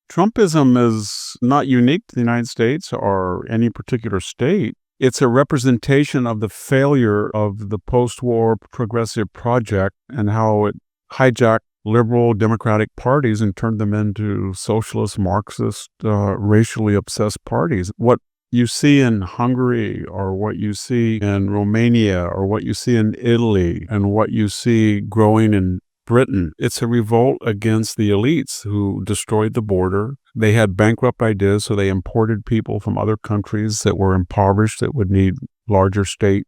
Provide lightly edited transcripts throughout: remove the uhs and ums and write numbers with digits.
Trumpism is not unique to the United States or any particular state. It's a representation of the failure of the post-war progressive project and how it hijacked liberal democratic parties and turned them into socialist, Marxist, racially obsessed parties. What you see in Hungary or what you see in Romania or what you see in Italy and what you see growing in Britain, it's a revolt against the elites who destroyed the border. They had bankrupt ideas, so they imported people from other countries that were impoverished, that would need larger state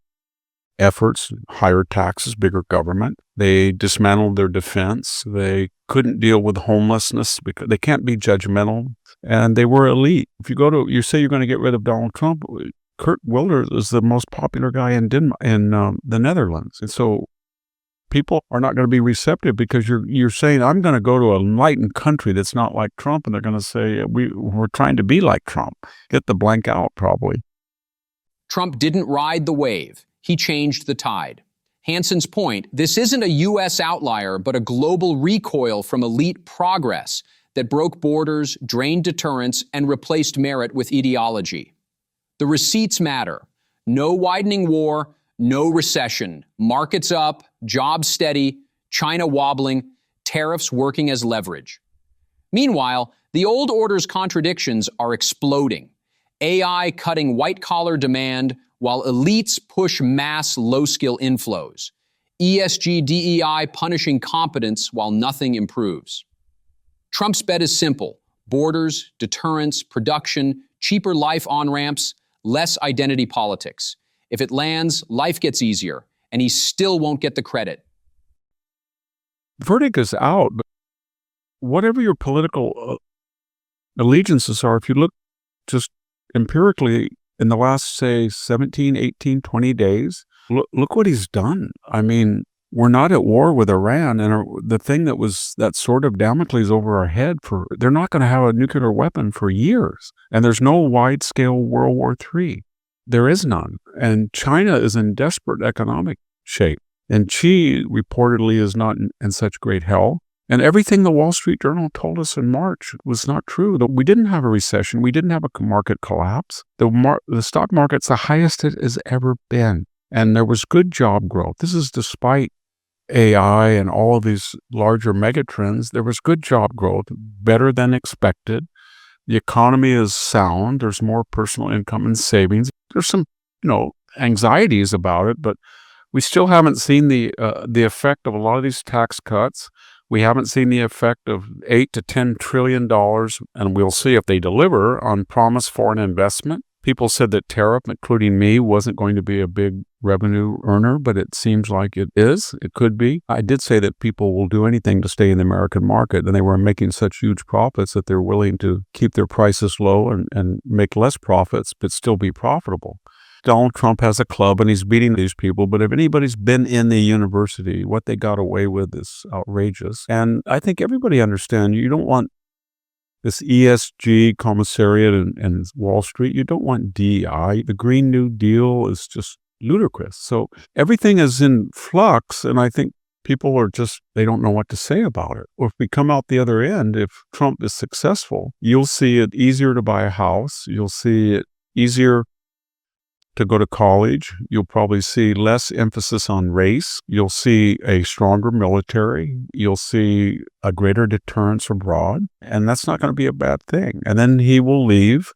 efforts, higher taxes, bigger government. They dismantled their defense. They couldn't deal with homelessness because they can't be judgmental, and they were elite. If you say you're going to get rid of Donald Trump, Kurt Wilders is the most popular guy in the Netherlands, and so people are not going to be receptive because you're saying, I'm going to go to an enlightened country that's not like Trump, and they're going to say, we're trying to be like Trump. Get the blank out, probably. Trump didn't ride the wave. He changed the tide. Hanson's point, this isn't a U.S. outlier, but a global recoil from elite progress that broke borders, drained deterrence, and replaced merit with ideology. The receipts matter. No widening war, no recession, markets up, jobs steady, China wobbling, tariffs working as leverage. Meanwhile, the old order's contradictions are exploding. AI cutting white-collar demand while elites push mass low-skill inflows. ESG DEI punishing competence while nothing improves. Trump's bet is simple: borders, deterrence, production, cheaper life on-ramps, less identity politics. If it lands, life gets easier, and he still won't get the credit. The verdict is out, but whatever your political allegiances are, if you look just empirically in the last, say, 17, 18, 20 days, look what he's done. I mean, we're not at war with Iran, and the thing that sword of Damocles over our head they're not going to have a nuclear weapon for years, and there's no wide-scale World War III. There is none. And China is in desperate economic shape. And Xi reportedly is not in such great health. And everything the Wall Street Journal told us in March was not true. We didn't have a recession. We didn't have a market collapse. The stock market's the highest it has ever been. And there was good job growth. This is despite AI and all of these larger megatrends. There was good job growth, better than expected. The economy is sound. There's more personal income and savings. There's some, anxieties about it, but we still haven't seen the effect of a lot of these tax cuts. We haven't seen the effect of $8 to $10 trillion, and we'll see if they deliver on promised foreign investment. People said that tariff, including me, wasn't going to be a big revenue earner, but it seems like it is. It could be. I did say that people will do anything to stay in the American market, and they were making such huge profits that they're willing to keep their prices low and make less profits, but still be profitable. Donald Trump has a club and he's beating these people, but if anybody's been in the university, what they got away with is outrageous. And I think everybody understands you don't want this ESG commissariat and Wall Street. You don't want DEI. The Green New Deal is just ludicrous. So everything is in flux, and I think people they don't know what to say about it. Or if we come out the other end, if Trump is successful, you'll see it easier to buy a house. You'll see it easier to go to college. You'll probably see less emphasis on race. You'll see a stronger military. You'll see a greater deterrence abroad. And that's not going to be a bad thing. And then he will leave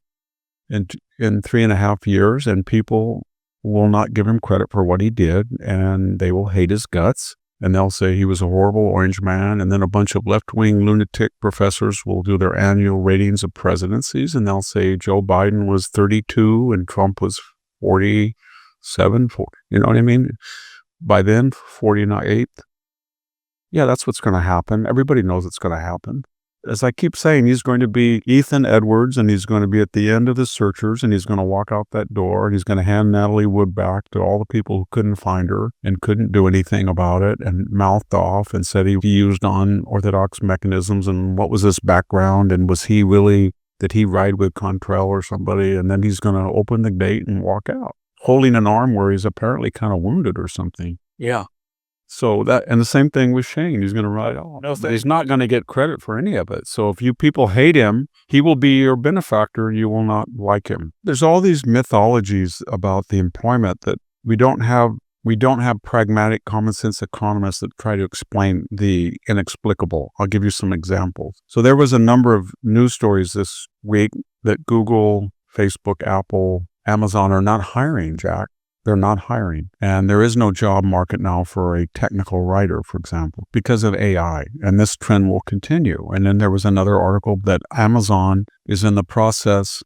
in 3.5 years, and people will not give him credit for what he did, and they will hate his guts. And they'll say he was a horrible orange man. And then a bunch of left-wing lunatic professors will do their annual ratings of presidencies, and they'll say Joe Biden was 32 and Trump was 47, 40, you know what I mean? By then, 49th. Yeah, that's what's going to happen. Everybody knows it's going to happen. As I keep saying, he's going to be Ethan Edwards, and he's going to be at the end of the searchers, and he's going to walk out that door, and he's going to hand Natalie Wood back to all the people who couldn't find her and couldn't do anything about it and mouthed off and said he used unorthodox mechanisms, and what was his background, and did he ride with Contrail or somebody? And then he's going to open the gate and walk out, holding an arm where he's apparently kind of wounded or something. Yeah. So that, and the same thing with Shane. He's going to ride off. But he's not going to get credit for any of it. So if you people hate him, he will be your benefactor. You will not like him. There's all these mythologies about the employment that we don't have pragmatic, common sense economists that try to explain the inexplicable. I'll give you some examples. So there was a number of news stories this week that Google, Facebook, Apple, Amazon are not hiring, Jack. They're not hiring. And there is no job market now for a technical writer, for example, because of AI. And this trend will continue. And then there was another article that Amazon is in the process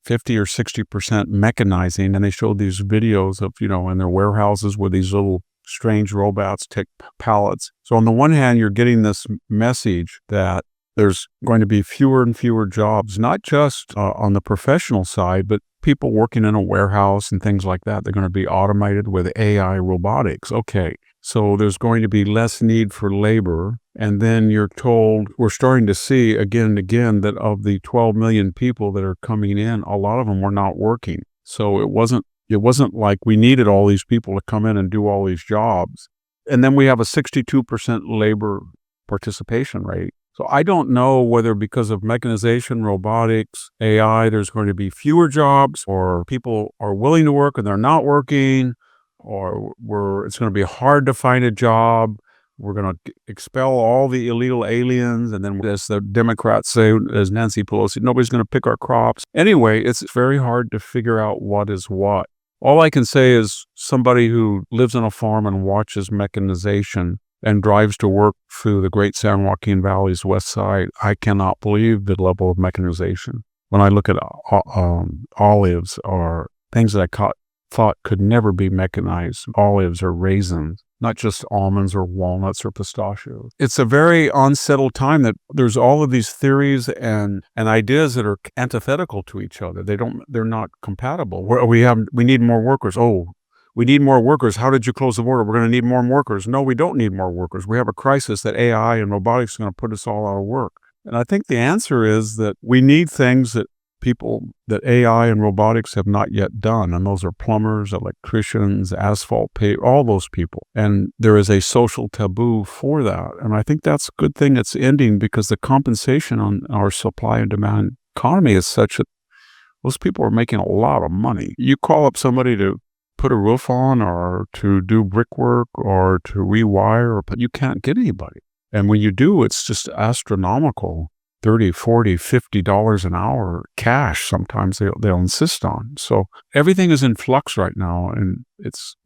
50 or 60% mechanizing. And they showed these videos of, in their warehouses where these little strange robots take pallets. So on the one hand, you're getting this message that there's going to be fewer and fewer jobs, not just on the professional side, but people working in a warehouse and things like that. They're going to be automated with AI robotics. Okay, so there's going to be less need for labor. And then you're told, we're starting to see again and again that of the 12 million people that are coming in, a lot of them were not working. So it wasn't like we needed all these people to come in and do all these jobs. And then we have a 62% labor participation rate. So I don't know whether because of mechanization, robotics, AI, there's going to be fewer jobs, or people are willing to work and they're not working, or it's going to be hard to find a job. We're going to expel all the illegal aliens. And then, as the Democrats say, as Nancy Pelosi, nobody's going to pick our crops. Anyway, it's very hard to figure out what is what. All I can say is somebody who lives on a farm and watches mechanization and drives to work through the great San Joaquin Valley's west side, I cannot believe the level of mechanization. When I look at olives or things that I thought could never be mechanized, olives or raisins, not just almonds or walnuts or pistachios. It's a very unsettled time that there's all of these theories and ideas that are antithetical to each other. They're not compatible. We need more workers. Oh, we need more workers. How did you close the border? We're going to need more workers. No, we don't need more workers. We have a crisis that AI and robotics are going to put us all out of work. And I think the answer is that we need things that AI and robotics have not yet done. And those are plumbers, electricians, asphalt pavers, all those people. And there is a social taboo for that. And I think that's a good thing that's ending, because the compensation on our supply and demand economy is such that those people are making a lot of money. You call up somebody to put a roof on or to do brickwork or to rewire, but you can't get anybody. And when you do, it's just astronomical. $30, $40, $50 an hour cash sometimes they'll insist on. So everything is in flux right now. And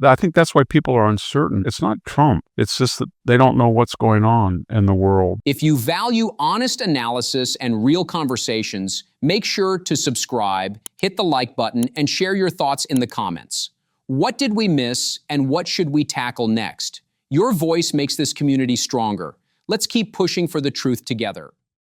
I think that's why people are uncertain. It's not Trump. It's just that they don't know what's going on in the world. If you value honest analysis and real conversations, make sure to subscribe, hit the like button, and share your thoughts in the comments. What did we miss, and what should we tackle next? Your voice makes this community stronger. Let's keep pushing for the truth together.